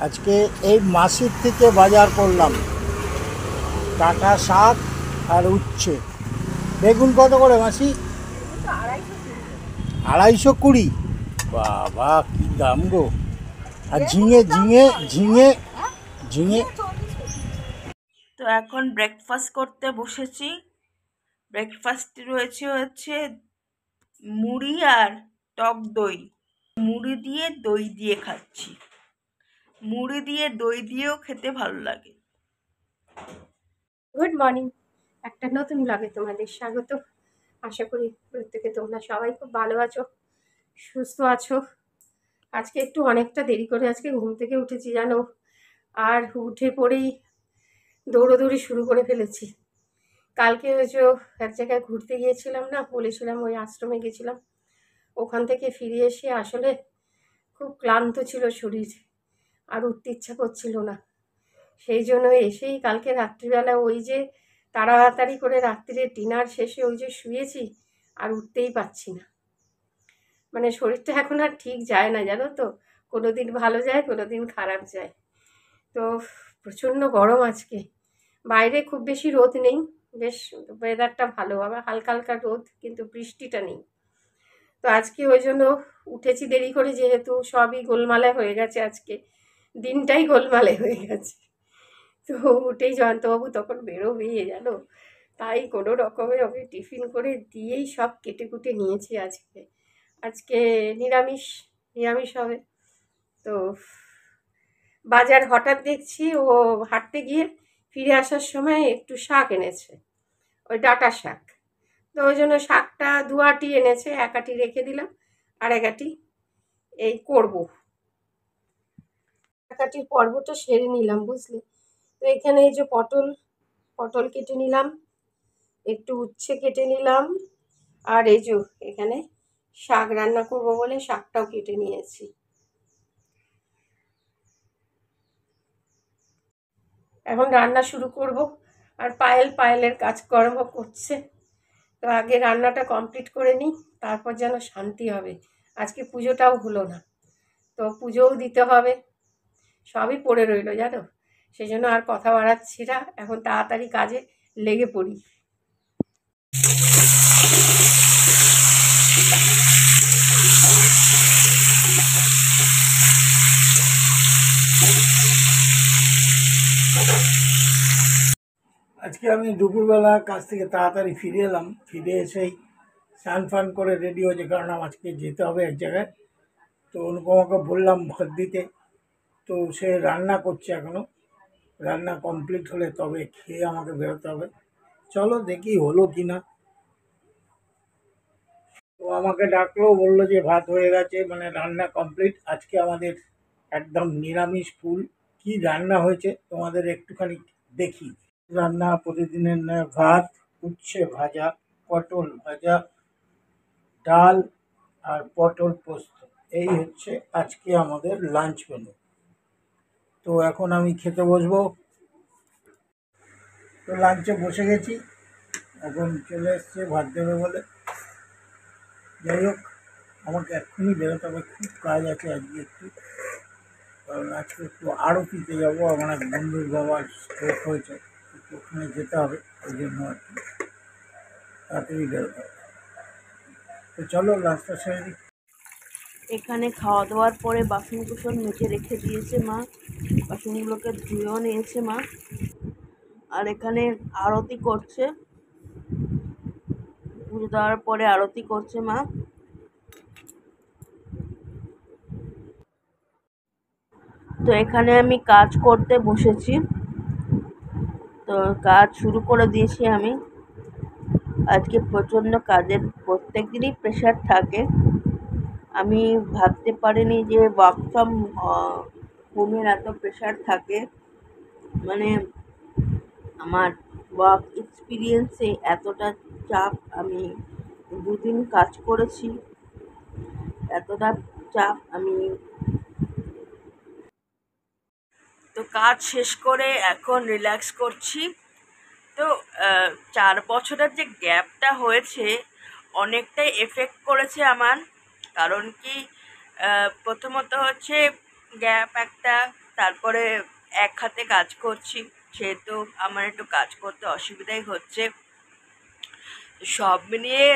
আজকে এই মাসির থেকে বাজার করলাম ডাঁটা শাক আর উচ্ছে। বেগুন কত করে মাসি? 250 বাবা কি দাম গো! আর ঝিঙে ঝিঙে ঝিঙে ঝিঙে তো এখন ব্রেকফাস্ট করতে বসেছি। ব্রেকফাস্টে হচ্ছে মুড়ি আর টক দই। মুড়ি দিয়ে দই দিয়ে খাচ্ছি। মুড়ি দিয়ে দই দিয়েও খেতে ভালো লাগে। গুড মর্নিং, একটা নতুন ব্লগে তোমাদের স্বাগত। আশা করি প্রত্যেকে তোমরা সবাই খুব ভালো আছো, সুস্থ আছো। আজকে একটু অনেকটা দেরি করে আজকে ঘুম থেকে উঠেছি জানো, আর উঠে পড়েই দৌড়োদৌড়ি শুরু করে ফেলেছি। কালকে ওই যে এক জায়গায় ঘুরতে গিয়েছিলাম না, বলেছিলাম ওই আশ্রমে গেছিলাম। ওখান থেকে ফিরে এসে আসলে খুব ক্লান্ত ছিল শরীর, আর উঠতে ইচ্ছা করছিল না। সেই জন্য এসেই কালকে রাত্রিবেলা ওই যে তাড়াতাড়ি করে রাত্রিরে ডিনার শেষে ওই যে শুয়েছি, আর উঠতেই পারছি না। মানে শরীরটা এখন আর ঠিক যায় না জানো তো, কোনো দিন ভালো যায়, কোনো দিন খারাপ যায়। তো প্রচণ্ড গরম আজকে, বাইরে খুব বেশি রোদ নেই, বেশ ওয়েদারটা ভালো, আবার হালকা হালকা রোদ, কিন্তু বৃষ্টিটা নেই। তো আজকে ওই জন্য উঠেছি দেরি করে, যেহেতু সবই গোলমালে হয়ে গেছে, আজকে দিনটাই গোলমালে হয়ে গেছে। তো উঠেই জয়ন্তবাবু তখন বেরোবে জানো, তাই কোনো রকমে ওকে টিফিন করে দিয়েই সব কেটে কুটে নিয়েছি। আজকে আজকে নিরামিষ, নিরামিষ হবে। তো বাজার হঠাৎ দেখছি ও হাঁটতে গিয়ে ফিরে আসার সময় একটু শাক এনেছে, ওই ডাঁটা শাক। তো ওই জন্য শাকটা দু আঁটি এনেছে, এক আঁটি রেখে দিলাম, আর এক আঁটি এই করবো। এক আঁটির পর্বটা সেরে নিলাম বুঝলি। তো এখানে এই যে পটল, পটল কেটে নিলাম, একটু উচ্ছে কেটে নিলাম, আর এই যে এখানে শাক রান্না করব বলে শাকটাও কেটে নিয়েছি। এখন রান্না শুরু করব। আর পায়েলের কাজকর্ম করছে। তো আগে রান্নাটা কমপ্লিট করে নিই, তারপর যেন শান্তি হবে। আজকে পুজোটাও হলো না, তো পুজোও দিতে হবে, সবই পড়ে রইলো জানো। সেই জন্য আর কথা বাড়াচ্ছি না, এখন তাড়াতাড়ি কাজে লেগে পড়ি। আজকে আমি দুপুরবেলা কাজ থেকে তাড়াতাড়ি ফিরে এলাম। ফিরে এসেই স্নান ফান করে রেডি হয়েছে, কারণ আজকে যেতে হবে এক জায়গায়। তো অনুপমাকে বললাম ভাত দিতে, তো সে রান্না করছে এখনো। রান্না কমপ্লিট হলে তবে খেয়ে আমাকে বেরোতে হবে। চলো দেখি হলো কি না। তো আমাকে ডাকলো, বললো যে ভাত হয়ে গেছে, মানে রান্না কমপ্লিট। আজকে আমাদের একদম নিরামিষ ফুল। কি রান্না হয়েছে তোমাদের একটুখানি দেখি। রান্না প্রতিদিনের ন্যায় ভাত, উচ্ছে ভাজা, পটল ভাজা, ডাল আর পটল পোস্ত। এই হচ্ছে আজকে আমাদের লাঞ্চ মেনু। তো এখন আমি খেতে বসবো। তো লাঞ্চে বসে গেছি, এখন চলে এসছে ভাত দেবে বলে। যাই হোক, আমাকে এক্ষুনি বেরোতে হবে, খুব কাজ আছে আজকে একটু। কারণ আজকে একটু আরতিতে যাবো, আমার এক বন্ধুর বাবার স্ট্রোক হয়েছে, একটু ওখানে যেতে হবে। ওই জন্য আর কি তাড়াতাড়ি বেরোতে হবে। তো চলো লাঞ্চটা সেরে দিই। এখানে খাওয়া দাওয়ার পরে বাসন কুসন মেজে রেখে দিয়েছে মা, বাসনগুলোকে ধুয়েও নিয়েছে মা। আর এখানে আরতি করছে, পুজো দেওয়ার পরে আরতি করছে মা। তো এখানে আমি কাজ করতে বসেছি, তো কাজ শুরু করে দিয়েছি আমি। আজকে প্রচণ্ড কাজের, প্রত্যেক দিনই প্রেশার থাকে। আমি ভাবতে পারিনি যে ওয়ার্ক ফ্রম হোমের এত প্রেশার থাকে। মানে আমার ওয়ার্ক এক্সপিরিয়েন্সে এতটা চাপ আমি দুদিন কাজ করেছি, এতটা চাপ আমি। তো কাজ শেষ করে এখন রিল্যাক্স করছি। তো 4 বছরের যে গ্যাপটা হয়েছে অনেকটাই এফেক্ট করেছে আমার। কারণ কি, প্রথমত হচ্ছে গ্যাপ একটা তারপরে এক হাতে কাজ করছি, সেহেতু আমার একটু কাজ করতে অসুবিধাই হচ্ছে। সব মিলিয়ে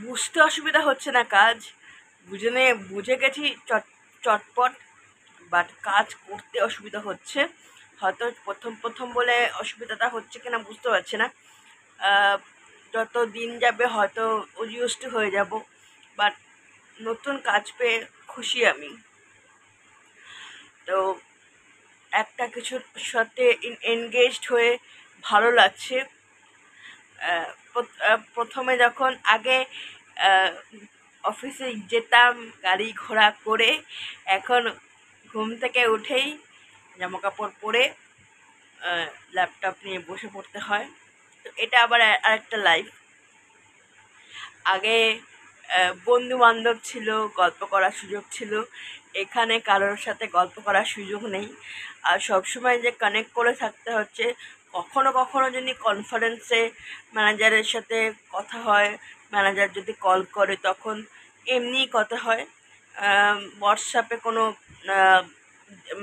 বুঝতে অসুবিধা হচ্ছে না, কাজ বুঝে গেছি চটপট, বাট কাজ করতে অসুবিধা হচ্ছে। হয়তো প্রথম প্রথম বলে অসুবিধাটা হচ্ছে কিনা বুঝতে পারছি না। যত দিন যাবে হয়তো ইউজড টু হয়ে যাব, বাট নতুন কাজ পেয়ে খুশি আমি। তো একটা কিছুর সাথে এনগেজড হয়ে ভালো লাগছে। প্রথমে যখন আগে অফিসে যেতাম গাড়ি ঘোড়া করে, এখন ঘুম থেকে উঠেই জামা কাপড় পরে ল্যাপটপ নিয়ে বসে পড়তে হয়। তো এটা আবার আরেকটা লাইফ। আগে বন্ধু বান্ধব ছিল, গল্প করার সুযোগ ছিল, এখানে কারোর সাথে গল্প করার সুযোগ নেই। আর সবসময় যে কানেক্ট করে থাকতে হচ্ছে, কখনো কখনো যদি কনফারেন্সে ম্যানেজারের সাথে কথা হয়, ম্যানেজার যদি কল করে তখন এমনিই কথা হয়। হোয়াটসঅ্যাপে কোনো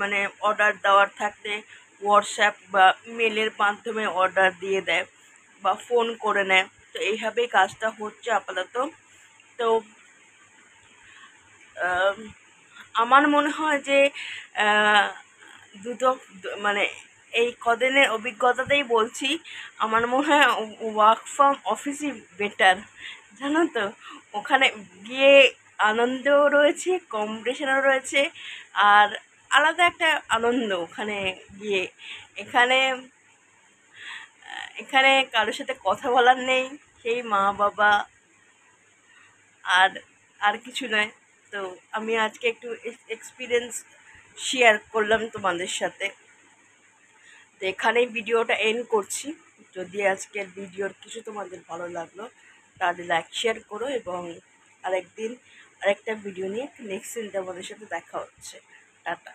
মানে অর্ডার দেওয়ার থাকলে হোয়াটসঅ্যাপ বা মেলের মাধ্যমে অর্ডার দিয়ে দেয় বা ফোন করে নেয়। তো এইভাবেই কাজটা হচ্ছে আপাতত। তো আমার মনে হয় যে দুটো মানে এই কদিনের অভিজ্ঞতাতেই বলছি, আমার মনে হয় ওয়ার্ক ফ্রম অফিসই বেটার, জানো তো। ওখানে গিয়ে আনন্দও রয়েছে, কম্পিটিশনও রয়েছে, আর আলাদা একটা আনন্দ ওখানে গিয়ে। এখানে এখানে কারোর সাথে কথা বলার নেই, সেই মা বাবা, আর আর কিছু নয়। তো আমি আজকে একটু এক্সপিরিয়েন্স শেয়ার করলাম তোমাদের সাথে। তো এখানেই ভিডিওটা এন্ড করছি। যদি আজকের ভিডিওর কিছু তোমাদের ভালো লাগলো তাহলে লাইক শেয়ার করো, এবং আরেকটা ভিডিও নিয়ে নেক্সট দিন তোমাদের সাথে দেখা হচ্ছে। টাটা।